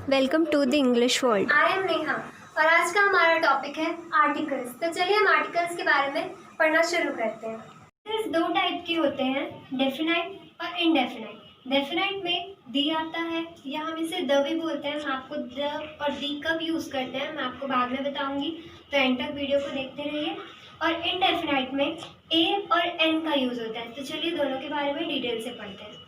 Welcome to the English world. I am Neha और आज का हमारा टॉपिक है आर्टिकल्स। तो चलिए हम आर्टिकल्स के बारे में पढ़ना शुरू करते हैं। आर्टिकल्स दो टाइप के होते हैं, डेफिनाइट और इनडेफिनाइट। डेफिनाइट में दी आता है या हम इसे द भी बोलते हैं। मैं आपको द और दी कब यूज़ करते हैं मैं आपको बाद में बताऊंगी, तो एंड तक वीडियो को देखते रहिए। और इनडेफिनाइट में ए और एन का यूज़ होता है। तो चलिए दोनों के बारे में डिटेल से पढ़ते हैं।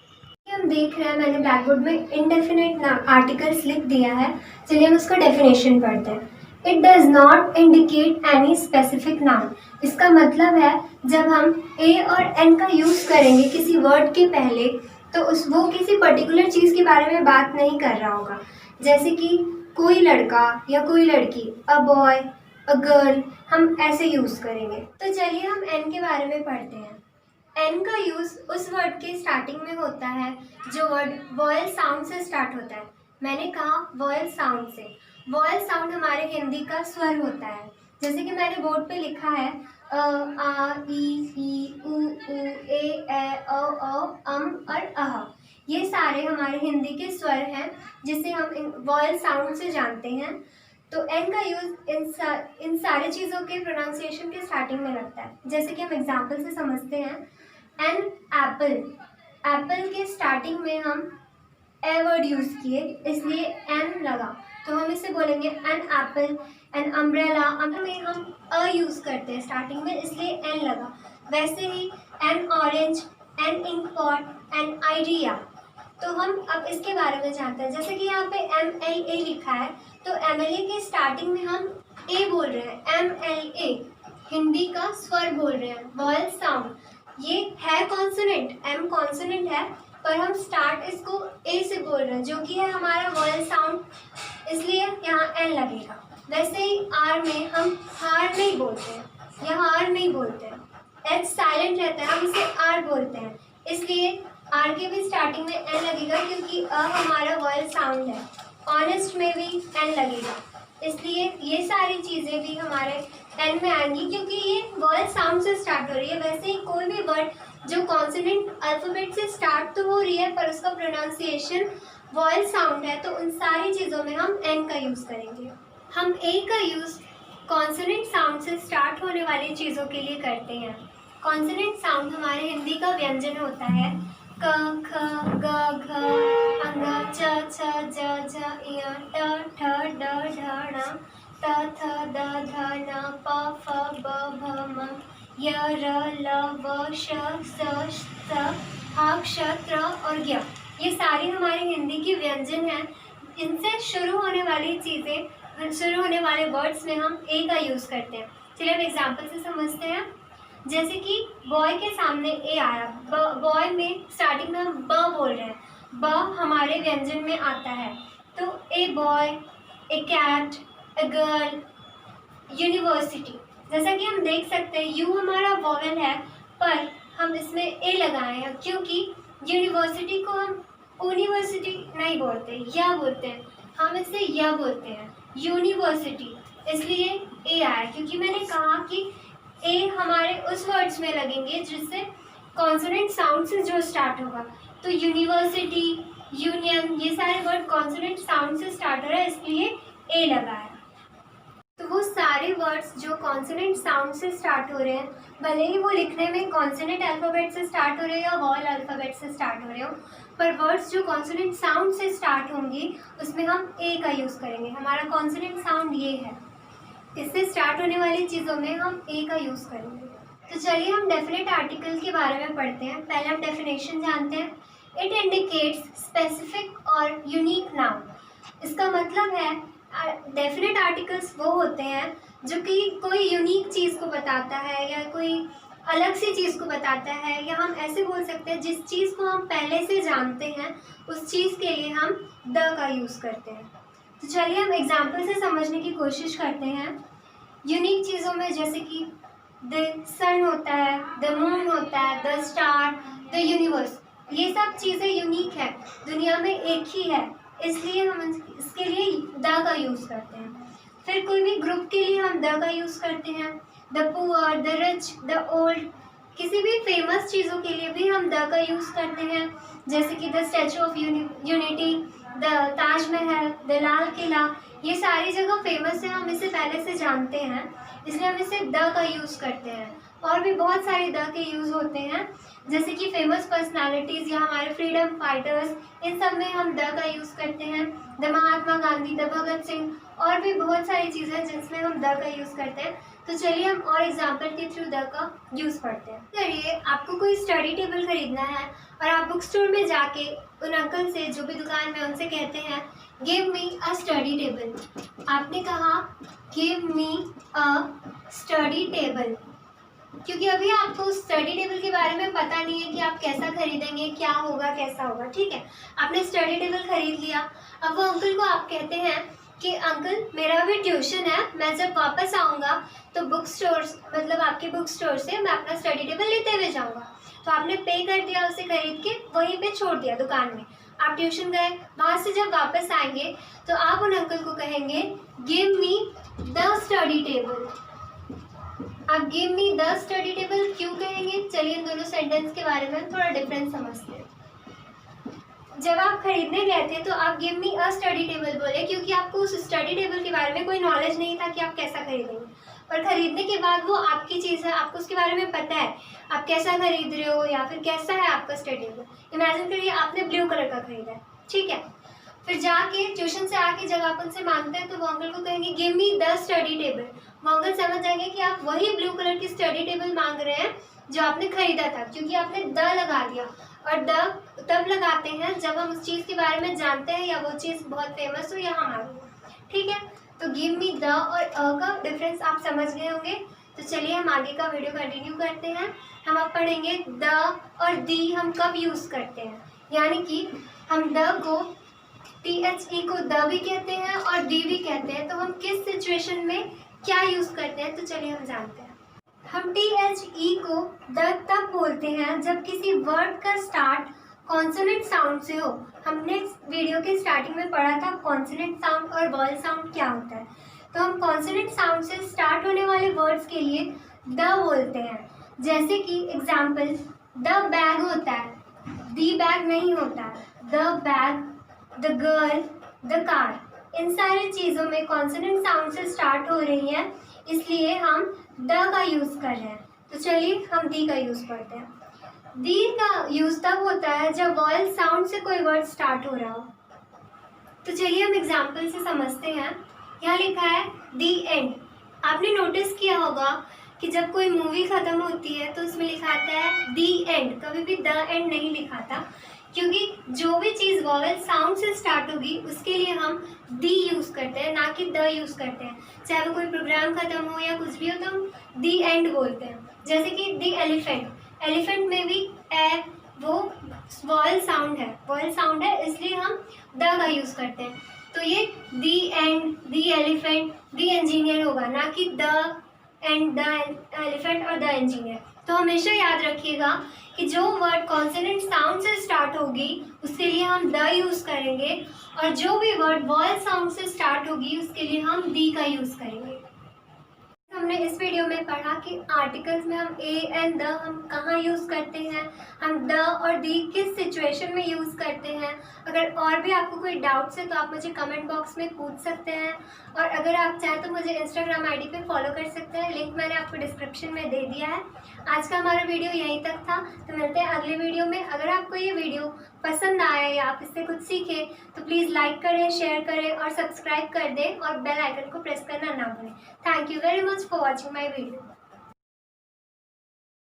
हम देख रहे हैं मैंने ब्लैक बोर्ड में इनडेफिनाइट आर्टिकल्स लिख दिया है। चलिए हम उसका डेफिनेशन पढ़ते हैं। It does not indicate any specific noun. इसका मतलब है जब हम ए और एन का यूज़ करेंगे किसी वर्ड के पहले तो वो किसी पर्टिकुलर चीज़ के बारे में बात नहीं कर रहा होगा। जैसे कि कोई लड़का या कोई लड़की, अ बॉय, अ गर्ल, हम ऐसे यूज़ करेंगे। तो चलिए हम एन के बारे में पढ़ते हैं। एन का यूज़ उस वर्ड के स्टार्टिंग में होता है जो वर्ड वॉयल साउंड से स्टार्ट होता है। मैंने कहा वॉयल साउंड से। वॉयल साउंड हमारे हिंदी का स्वर होता है। जैसे कि मैंने बोर्ड पे लिखा है अ, आ, ई, उ, ए, औ, और अह। ये सारे हमारे हिंदी के स्वर हैं जिसे हम वॉयल साउंड से जानते हैं। तो एन का यूज़ इन सारी चीज़ों के प्रोनाउंसिएशन के स्टार्टिंग में लगता है। जैसे कि हम एग्जाम्पल से समझते हैं। एन एप्पल, एप्पल के स्टार्टिंग में हम ए वर्ड यूज़ किए इसलिए एन लगा, तो हम इसे बोलेंगे an apple. An umbrella, umbrella में हम अ यूज़ करते हैं स्टार्टिंग में इसलिए एन लगा। वैसे ही an orange, an ink pot, an idea. तो हम अब इसके बारे में जानते हैं। जैसे कि यहाँ पे MLA लिखा है तो MLA के स्टार्टिंग में हम ए बोल रहे हैं, MLA हिंदी का स्वर बोल रहे हैं, वॉयल साउंड। ये है कॉन्सोनेंट, एम कॉन्सोनेंट है पर हम स्टार्ट इसको ए से बोल रहे हैं जो कि है हमारा वॉयल साउंड, इसलिए यहाँ एन लगेगा। वैसे ही आर में हम हार नहीं बोलते हैं, यहाँ आर नहीं बोलते हैं, एच साइलेंट रहता है, हम इसे आर बोलते हैं, इसलिए आर के भी स्टार्टिंग में एन लगेगा क्योंकि अ हमारा वॉयल साउंड है। ऑनेस्ट में भी एन लगेगा, इसलिए ये सारी चीज़ें भी हमारे एन में आएंगी क्योंकि ये वॉयल साउंड से स्टार्ट हो रही है। वैसे ही कोई भी वर्ड जो कॉन्सोनेंट अल्फाबेट से स्टार्ट तो हो रही है पर उसका प्रोनाउंसिएशन वॉयल साउंड है, तो उन सारी चीज़ों में हम एन का यूज़ करेंगे। हम ए का यूज़ कॉन्सोनेंट साउंड से स्टार्ट होने वाली चीज़ों के लिए करते हैं। कॉन्सोनेंट साउंड हमारे हिंदी का व्यंजन होता है। क, ख, ग, घ, अंग, च, छ, ज, झ, य, ट, ठ, ड, ढ, ण, त, थ, द, ध, न, प, फ, ब, भ, म, य, र, ल, व, श, स, ह, क्ष, त्र और य। ये सारी हमारी हिंदी की व्यंजन हैं। इनसे शुरू होने वाली चीज़ें, शुरू होने वाले वर्ड्स में हम ए का यूज़ करते हैं। चलिए हम एग्जाम्पल से समझते हैं। जैसे कि बॉय के सामने ए आया, बॉय में स्टार्टिंग में हम ब बोल रहे हैं, ब हमारे व्यंजन में आता है। तो a boy, a cat, a girl, university. जैसा कि हम देख सकते हैं यू हमारा वॉवेल है पर हम इसमें ए लगाए हैं क्योंकि यूनिवर्सिटी को हम यूनिवर्सिटी नहीं बोलते, या बोलते हैं, हम इसे या बोलते हैं यूनिवर्सिटी, इसलिए ए आया क्योंकि मैंने कहा कि ए हमारे उस वर्ड्स में लगेंगे जिससे कॉन्सोनेंट साउंड से जो स्टार्ट होगा। तो यूनिवर्सिटी, यूनियन, ये सारे वर्ड कॉन्सोनेंट साउंड से स्टार्ट हो रहा है इसलिए ए लगा है। तो वो सारे वर्ड्स जो कॉन्सोनेंट साउंड से स्टार्ट हो रहे हैं, भले ही वो लिखने में कॉन्सोनेंट अल्फ़ाबेट से स्टार्ट हो रहे हैं या वॉल अल्फ़ाबेट से स्टार्ट हो रहे हो, पर वर्ड्स जो कॉन्सोनेंट साउंड से स्टार्ट होंगे उसमें हम ए का यूज़ करेंगे। हमारा कॉन्सोनेंट साउंड ये है, इससे स्टार्ट होने वाली चीज़ों में हम ए का यूज़ करेंगे। तो चलिए हम डेफिनेट आर्टिकल के बारे में पढ़ते हैं। पहले हम डेफिनेशन जानते हैं। इट इंडिकेट्स स्पेसिफिक और यूनिक नाउन। इसका मतलब है डेफिनेट आर्टिकल्स वो होते हैं जो कि कोई यूनिक चीज़ को बताता है या कोई अलग सी चीज़ को बताता है, या हम ऐसे बोल सकते हैं जिस चीज़ को हम पहले से जानते हैं उस चीज़ के लिए हम द का यूज़ करते हैं। तो चलिए हम एग्जाम्पल से समझने की कोशिश करते हैं। यूनिक चीज़ों में जैसे कि द सन होता है, द मून होता है, द स्टार, द यूनिवर्स, ये सब चीज़ें यूनिक है, दुनिया में एक ही है, इसलिए हम इसके लिए द का यूज़ करते हैं। फिर कोई भी ग्रुप के लिए हम द का यूज़ करते हैं। The poor, the rich, the old, किसी भी फेमस चीज़ों के लिए भी हम द का यूज़ करते हैं। जैसे कि the statue of unity, the Taj Mahal, the Lal Qila, ये सारी जगह फेमस है, हम इसे पहले से जानते हैं, इसलिए हम इसे द का यूज़ करते हैं। और भी बहुत सारे द के यूज़ होते हैं, जैसे कि फेमस पर्सनालिटीज़ या हमारे फ्रीडम फाइटर्स, इन सब में हम द का यूज़ करते हैं। द महात्मा गांधी, द भगत सिंह, और भी बहुत सारी चीज़ें जिसमें हम द का यूज़ करते हैं। तो चलिए हम और एग्जाम्पल के थ्रू द का यूज़ पढ़ते हैं। चलिए, आपको कोई स्टडी टेबल खरीदना है और आप बुक स्टोर में जाके उन अंकल से, जो भी दुकान में, उनसे कहते हैं गिव मी अ स्टडी टेबल। आपने कहा गिव मी अ स्टडी टेबल, क्योंकि अभी आपको स्टडी टेबल के बारे में पता नहीं है कि आप कैसा खरीदेंगे, क्या होगा, कैसा होगा। ठीक है, आपने स्टडी टेबल खरीद लिया। अब वो अंकल को आप कहते हैं कि अंकल मेरा अभी ट्यूशन है, मैं जब वापस आऊँगा तो बुक स्टोर, मतलब आपके बुक स्टोर से मैं अपना स्टडी टेबल लेते हुए जाऊँगा। तो आपने पे कर दिया, उसे खरीद के वहीं पे छोड़ दिया दुकान में। आप ट्यूशन गए, वहाँ से जब वापस आएंगे तो आप उन अंकल को कहेंगे give me the study table. आप give me the study table क्यों कहेंगे? चलिए इन दोनों सेंटेंस के बारे में थोड़ा डिफरेंस समझते हैं। जब आप खरीदने गए थे तो आप गिव मी अ स्टडी टेबल बोले, क्योंकि आपको उस स्टडी टेबल के बारे में कोई नॉलेज नहीं था कि आप कैसा खरीदेंगे। और खरीदने के बाद वो आपकी चीज़ है, आपको उसके बारे में पता है आप कैसा खरीद रहे हो या फिर कैसा है आपका स्टडी टेबल। इमेजिन करिए आपने ब्लू कलर का खरीदा है, ठीक है। फिर जाके ट्यूशन से आके जब आप उनसे मांगते हैं तो वो अंकल को कहेंगे give me the study table. वो अंकल समझ जाएंगे कि आप वही ब्लू कलर की स्टडी टेबल मांग रहे हैं जो आपने खरीदा था, क्योंकि आपने द लगा दिया। और द तब लगाते हैं जब हम उस चीज़ के बारे में जानते हैं या वो चीज़ बहुत फेमस हो या हमारी हो, ठीक है। तो गिव मी द और अ का डिफरेंस आप समझ गए होंगे। तो चलिए हम आगे का वीडियो कंटिन्यू करते हैं। हम अब पढ़ेंगे द और दी हम कब यूज़ करते हैं, यानी कि हम द को THE को द भी कहते हैं और दी भी कहते हैं। तो हम किस सिचुएशन में क्या यूज़ करते हैं, तो चलिए हम जानते हैं। हम THE को द तब बोलते हैं जब किसी वर्ड का स्टार्ट कॉन्सोनेंट साउंड से हो। हमने वीडियो के स्टार्टिंग में पढ़ा था कॉन्सोनेंट साउंड और वॉवल साउंड क्या होता है। तो हम कॉन्सोनेंट साउंड से स्टार्ट होने वाले वर्ड्स के लिए द बोलते हैं। जैसे कि एग्जाम्पल, द बैग होता है, दी बैग नहीं होता। The bag, the girl, the car, इन सारी चीज़ों में कॉन्सोनेंट साउंड से स्टार्ट हो रही है, इसलिए हम द का यूज़ कर रहे हैं। तो चलिए हम दी का यूज़ करते हैं। दी का यूज़ तब होता है जब वॉवल साउंड से कोई वर्ड स्टार्ट हो रहा हो। तो चलिए हम एग्जाम्पल से समझते हैं। यहाँ लिखा है दी एंड। आपने नोटिस किया होगा कि जब कोई मूवी ख़त्म होती है तो उसमें लिखा आता है दी एंड, कभी भी द एंड नहीं लिखा था, क्योंकि जो भी चीज़ वॉवल साउंड से स्टार्ट होगी उसके लिए हम दी यूज़ करते हैं, ना कि द यूज़ करते हैं। चाहे वो कोई प्रोग्राम ख़त्म हो या कुछ भी हो तो हम दी एंड बोलते हैं। जैसे कि दी एलिफेंट, एलिफेंट में भी ए वो वॉवल साउंड है, वॉवल साउंड है, इसलिए हम द का यूज़ करते हैं। तो ये the end, the elephant, the engineer होगा, ना कि द एंड, द एलिफेंट और द इंजीनियर। तो हमेशा याद रखिएगा कि जो वर्ड कॉन्सोनेंट साउंड से स्टार्ट होगी उसके लिए हम द यूज़ करेंगे, और जो भी वर्ड वॉवल साउंड से स्टार्ट होगी उसके लिए हम दी का यूज़ करेंगे। हमने इस वीडियो में पढ़ा कि आर्टिकल्स में हम ए एंड द हम कहाँ यूज़ करते हैं, हम द और दी किस सिचुएशन में यूज़ करते हैं। अगर और भी आपको कोई डाउट्स है तो आप मुझे कमेंट बॉक्स में पूछ सकते हैं, और अगर आप चाहें तो मुझे इंस्टाग्राम आईडी पे फॉलो कर सकते हैं, लिंक मैंने आपको डिस्क्रिप्शन में दे दिया है। आज का हमारा वीडियो यहीं तक था, तो मिलते हैं अगले वीडियो में। अगर आपको ये वीडियो पसंद आया या आप इससे कुछ सीखें तो प्लीज़ लाइक करें, शेयर करें और सब्सक्राइब कर दें, और बेल आइकन को प्रेस करना ना भूलें। Thank you very much for watching my video.